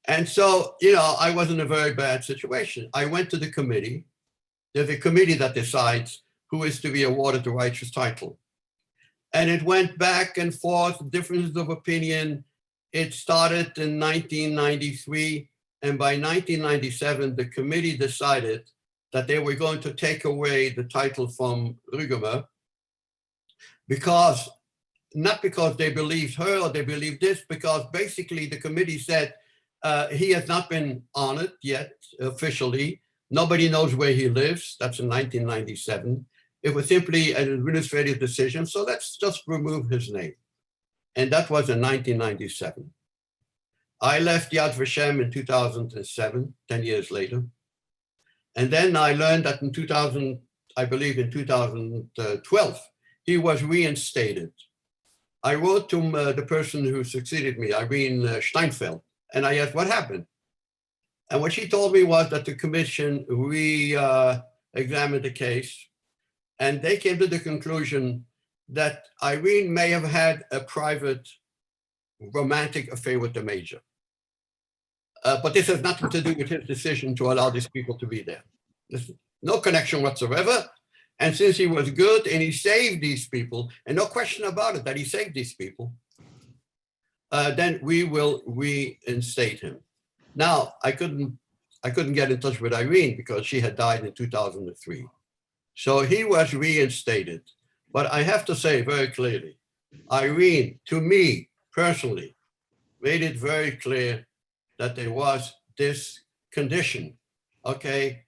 And so, you know, I was in a very bad situation. I went to the committee. There's a committee that decides who is to be awarded the righteous title. And it went back and forth, differences of opinion. It started in 1993. And by 1997, the committee decided that they were going to take away the title from Righteous because, not because they believed her or they believed this, because basically the committee said, he has not been honored yet officially. Nobody knows where he lives. That's in 1997. It was simply an administrative decision. So let's just remove his name. And that was in 1997. I left Yad Vashem in 2007, 10 years later. And then I learned that in 2000, I believe in 2012, he was reinstated. I wrote to the person who succeeded me, Irene Steinfeld, and I asked what happened. And what she told me was that the commission re-examined the case, and they came to the conclusion that Irene may have had a private romantic affair with the major. But this has nothing to do with his decision to allow these people to be there. There's no connection whatsoever. And since he was good and he saved these people, and no question about it that he saved these people, then we will reinstate him. Now, I couldn't get in touch with Irene because she had died in 2003. So he was reinstated. But I have to say very clearly, Irene, to me personally, made it very clear that there was this condition, okay?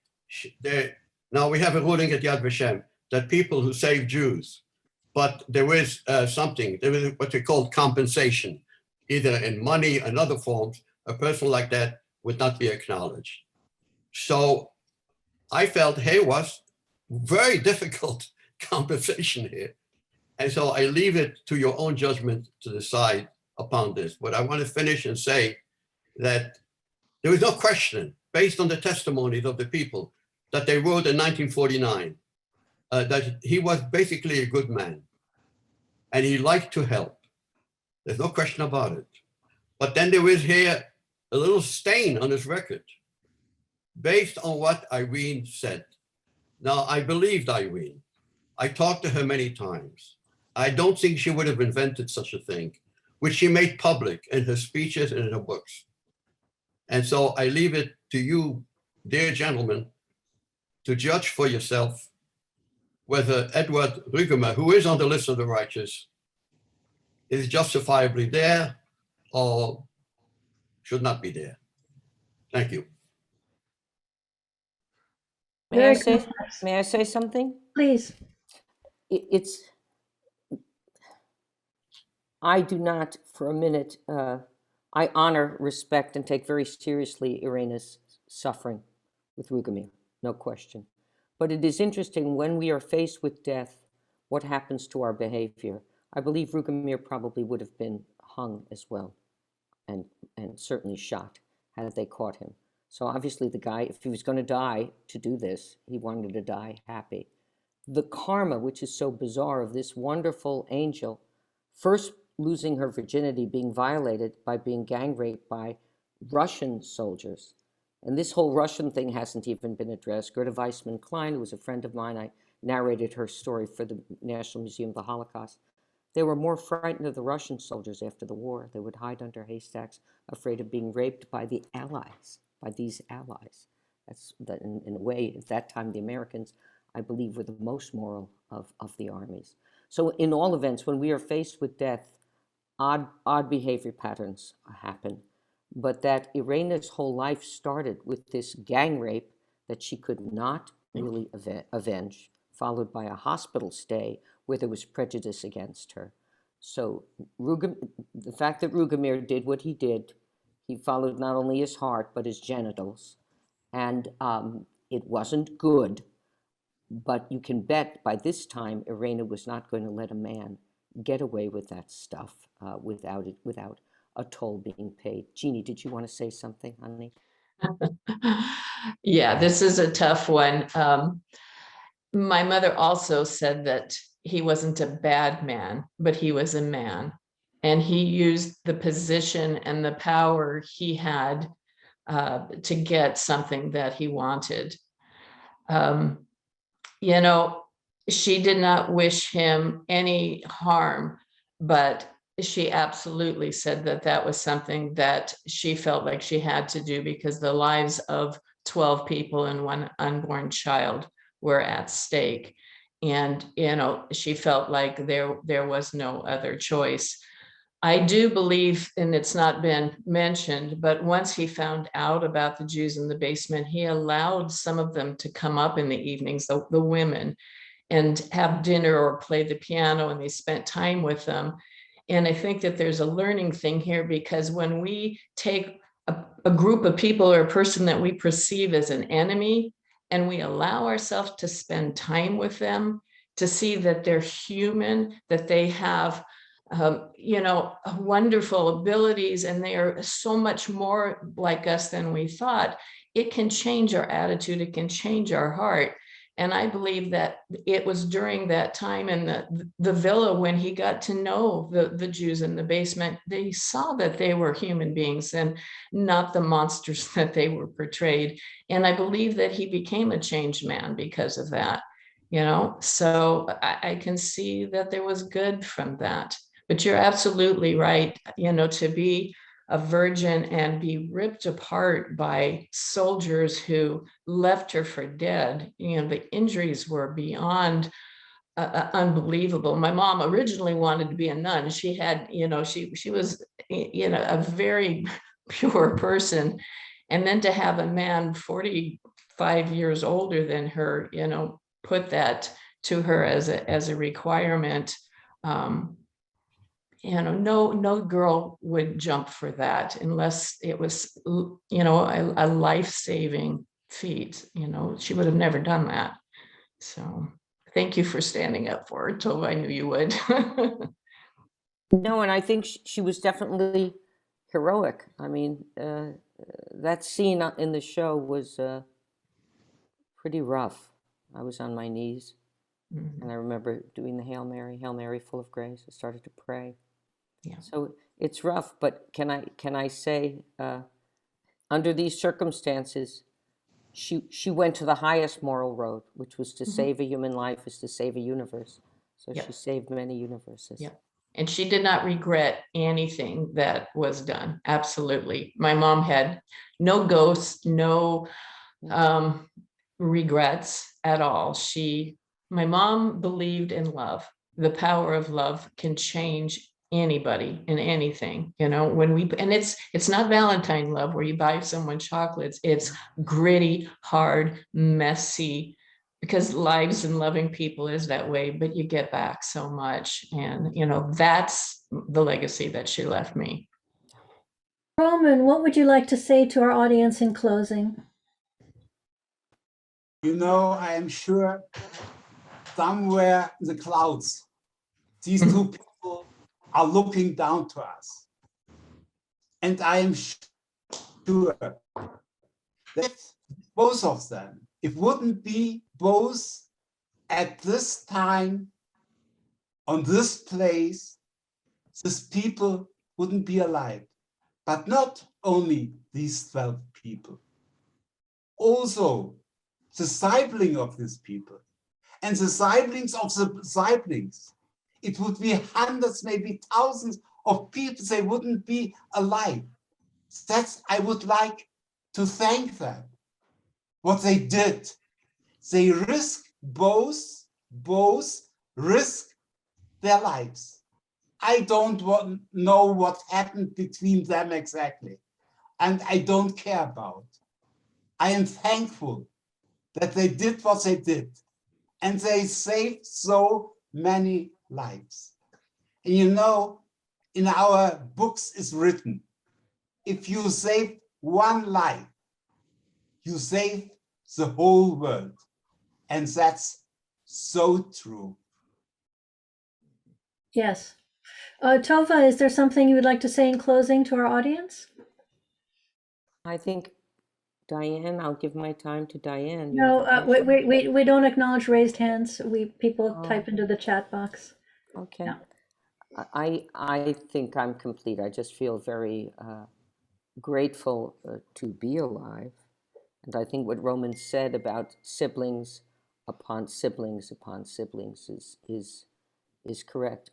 Now we have a ruling at Yad Vashem that people who save Jews, but there is something, there is what they call compensation, either in money and other forms. A person like that would not be acknowledged. So I felt, hey, was very difficult compensation here. And so I leave it to your own judgment to decide upon this. But I want to finish and say that there was no question, based on the testimonies of the people, that they wrote in 1949, that he was basically a good man and he liked to help. There's no question about it. But then there is here a little stain on his record based on what Irene said. Now, I believed Irene. I talked to her many times. I don't think she would have invented such a thing, which she made public in her speeches and in her books. And so I leave it to you, dear gentlemen, to judge for yourself whether Edward Righteous, who is on the list of the righteous, is justifiably there or should not be there. Thank you. May I say something? Please. it's, I do not for a minute, I honor, respect, and take very seriously Irena's suffering with Rugomir, no question. But it is interesting when we are faced with death, what happens to our behavior. I believe Rugomir probably would have been hung as well, and certainly shot had they caught him. So obviously the guy, if he was going to die to do this, he wanted to die happy. The karma, which is so bizarre, of this wonderful angel, first losing her virginity, being violated by being gang raped by Russian soldiers. And this whole Russian thing hasn't even been addressed. Gerda Weissman-Klein, who was a friend of mine, I narrated her story for the National Museum of the Holocaust. They were more frightened of the Russian soldiers after the war. They would hide under haystacks, afraid of being raped by the Allies, by these allies. That's that in a way, at that time, the Americans, I believe, were the most moral of the armies. So in all events, when we are faced with death, odd behavior patterns happen. But that Irena's whole life started with this gang rape that she could not really avenge, followed by a hospital stay where there was prejudice against her. So the fact that Rugomir did what he did, he followed not only his heart, but his genitals. And it wasn't good, but you can bet by this time, Irena was not going to let a man get away with that stuff without a toll being paid. Jeannie, did you want to say something, honey? Yeah, this is a tough one. My mother also said that he wasn't a bad man, but he was a man. And he used the position and the power he had to get something that he wanted. You know, she did not wish him any harm, but she absolutely said that that was something that she felt like she had to do because the lives of 12 people and one unborn child were at stake. And, you know, she felt like there was no other choice. I do believe, and it's not been mentioned, but once he found out about the Jews in the basement, he allowed some of them to come up in the evenings, the women, and have dinner or play the piano, and they spent time with them. And I think that there's a learning thing here, because when we take a group of people or a person that we perceive as an enemy, and we allow ourselves to spend time with them, to see that they're human, that they have you know, wonderful abilities, and they are so much more like us than we thought, it can change our attitude, it can change our heart. And I believe that it was during that time in the villa when he got to know the Jews in the basement, they saw that they were human beings and not the monsters that they were portrayed. And I believe that he became a changed man because of that, you know. So I can see that there was good from that. But you're absolutely right, you know, to be a virgin and be ripped apart by soldiers who left her for dead. You know, the injuries were beyond unbelievable. My mom originally wanted to be a nun. She had, you know, she was, you know, a very pure person. And then to have a man 45 years older than her, you know, put that to her as a requirement. You know, no girl would jump for that unless it was, you know, a life-saving feat. You know, she would have never done that. So thank you for standing up for her, Tova. I knew you would. No, and I think she was definitely heroic. I mean, that scene in the show was pretty rough. I was on my knees, and I remember doing the Hail Mary, full of grace. I started to pray. Yeah. So it's rough, but can I say, under these circumstances, she went to the highest moral road, which was to save a human life, is to save a universe. So she saved many universes. Yeah. And she did not regret anything that was done. Absolutely. My mom had no ghosts, no regrets at all. My mom believed in love. The power of love can change anybody and anything, you know. And it's not Valentine love where you buy someone chocolates. It's gritty, hard, messy because lives and loving people is that way, but you get back so much. And, you know, that's the legacy that she left me. Roman, what would you like to say to our audience in closing? You know, I am sure somewhere in the clouds, these two people are looking down to us. And I am sure that both of them, it wouldn't be both at this time, on this place, these people wouldn't be alive. But not only these 12 people, also the sibling of these people and the siblings of the siblings. It would be hundreds, maybe thousands of people, they wouldn't be alive. That's, I would like to thank them. What they did, they risked both risked their lives. I don't know what happened between them exactly, and I don't care about. I am thankful that they did what they did, and they saved so many lives. And you know, in our books is written, if you save one life, you save the whole world. And that's so true. Yes. Tova, is there something you would like to say in closing to our audience? I think, Diane, I'll give my time to Diane. You No, have a question? we don't acknowledge raised hands. People Oh. type into the chat box. Okay. Yeah. I think I'm complete. I just feel very grateful to be alive. And I think what Roman said about siblings upon siblings upon siblings is correct.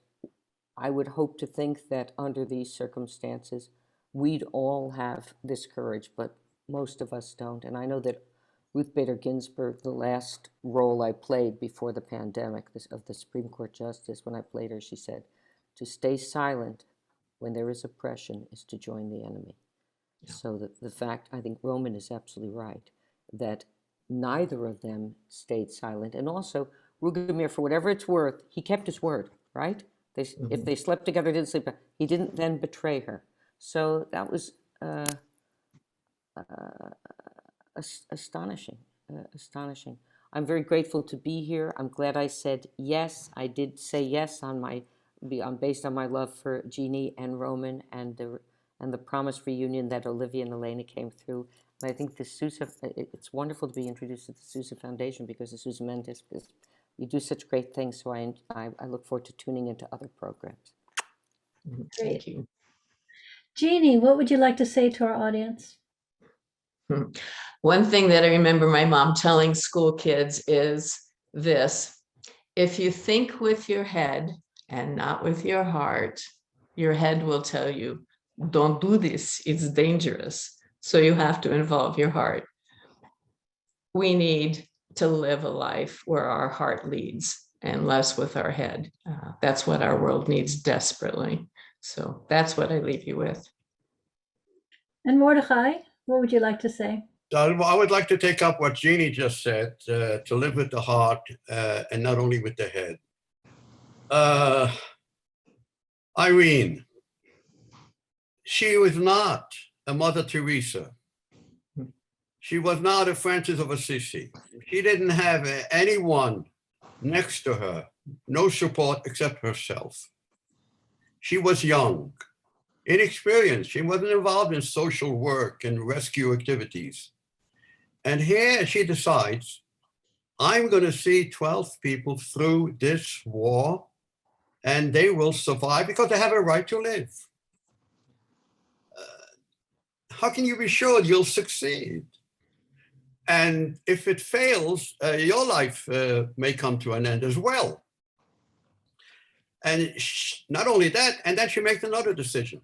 I would hope to think that under these circumstances, we'd all have this courage, but most of us don't. And I know that Ruth Bader Ginsburg, the last role I played before the pandemic of the Supreme Court Justice, when I played her, she said, to stay silent when there is oppression is to join the enemy. Yeah. So the fact, I think Roman is absolutely right, that neither of them stayed silent. And also, Rugomir, for whatever it's worth, he kept his word, right? If they slept together, didn't sleep, he didn't then betray her. So that was astonishing, astonishing. I'm very grateful to be here. I'm glad I said yes. I did say yes based on my love for Jeannie and Roman and the promised reunion that Olivia and Elena came through. And I think it's wonderful to be introduced to the Sousa Foundation because the Sousa Mendes, you do such great things. So I look forward to tuning into other programs. Thank you. Jeannie, what would you like to say to our audience? One thing that I remember my mom telling school kids is this: if you think with your head and not with your heart, your head will tell you, don't do this, it's dangerous. So you have to involve your heart. We need to live a life where our heart leads and less with our head. That's what our world needs desperately. So that's what I leave you with. And Mordecai, what would you like to say? I would like to take up what Jeannie just said, to live with the heart and not only with the head. Irene, she was not a Mother Teresa. She was not a Francis of Assisi. She didn't have anyone next to her, no support except herself. She was young, inexperienced. She wasn't involved in social work and rescue activities. And here she decides, I'm going to see 12 people through this war and they will survive because they have a right to live. How can you be sure you'll succeed? And if it fails, your life may come to an end as well. And not only that, and then she makes another decision.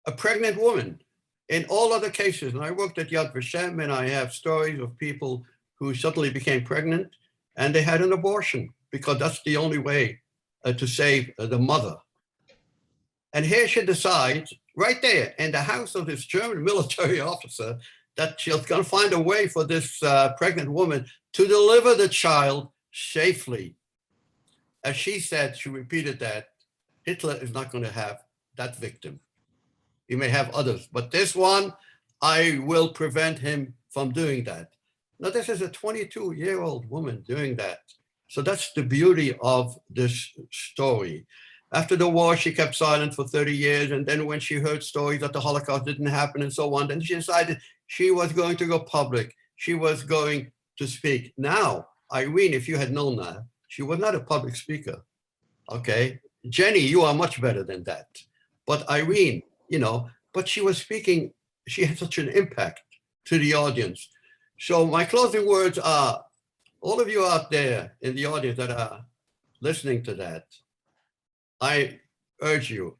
A pregnant woman. In all other cases, and I worked at Yad Vashem, and I have stories of people who suddenly became pregnant and they had an abortion because that's the only way to save the mother. And here she decides, right there in the house of this German military officer, that she's going to find a way for this pregnant woman to deliver the child safely. As she said, she repeated that Hitler is not going to have that victim. He may have others, but this one, I will prevent him from doing that. Now, this is a 22-year-old woman doing that. So that's the beauty of this story. After the war, she kept silent for 30 years. And then when she heard stories that the Holocaust didn't happen and so on, then she decided she was going to go public. She was going to speak. Now, Irene, if you had known that, she was not a public speaker, okay? Jenny, you are much better than that. But Irene, but she was speaking, she had such an impact to the audience. So my closing words are, all of you out there in the audience that are listening to that, I urge you,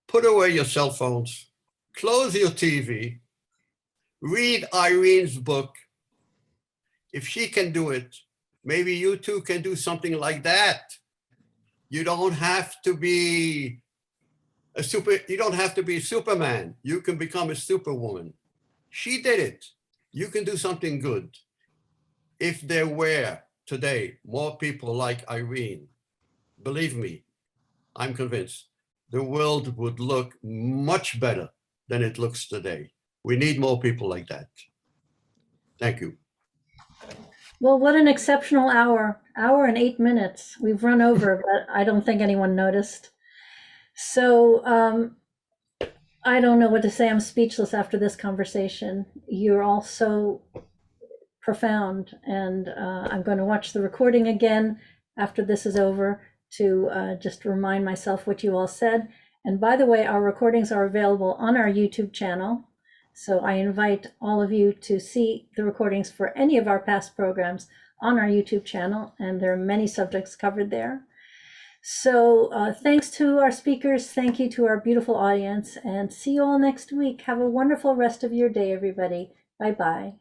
put away your cell phones, close your TV, read Irene's book. If she can do it, maybe you too can do something like that. You don't have to be you don't have to be Superman. You can become a superwoman. She did it. You can do something good. If there were today more people like Irene, believe me, I'm convinced the world would look much better than it looks today. We need more people like that. Thank you. Well, what an exceptional hour and 8 minutes. We've run over, but I don't think anyone noticed. So I don't know what to say. I'm speechless after this conversation. You're all so profound, and I'm going to watch the recording again after this is over to just remind myself what you all said. And by the way, our recordings are available on our YouTube channel. So I invite all of you to see the recordings for any of our past programs on our YouTube channel, and there are many subjects covered there. So thanks to our speakers, thank you to our beautiful audience, and see you all next week. Have a wonderful rest of your day, everybody. Bye-bye.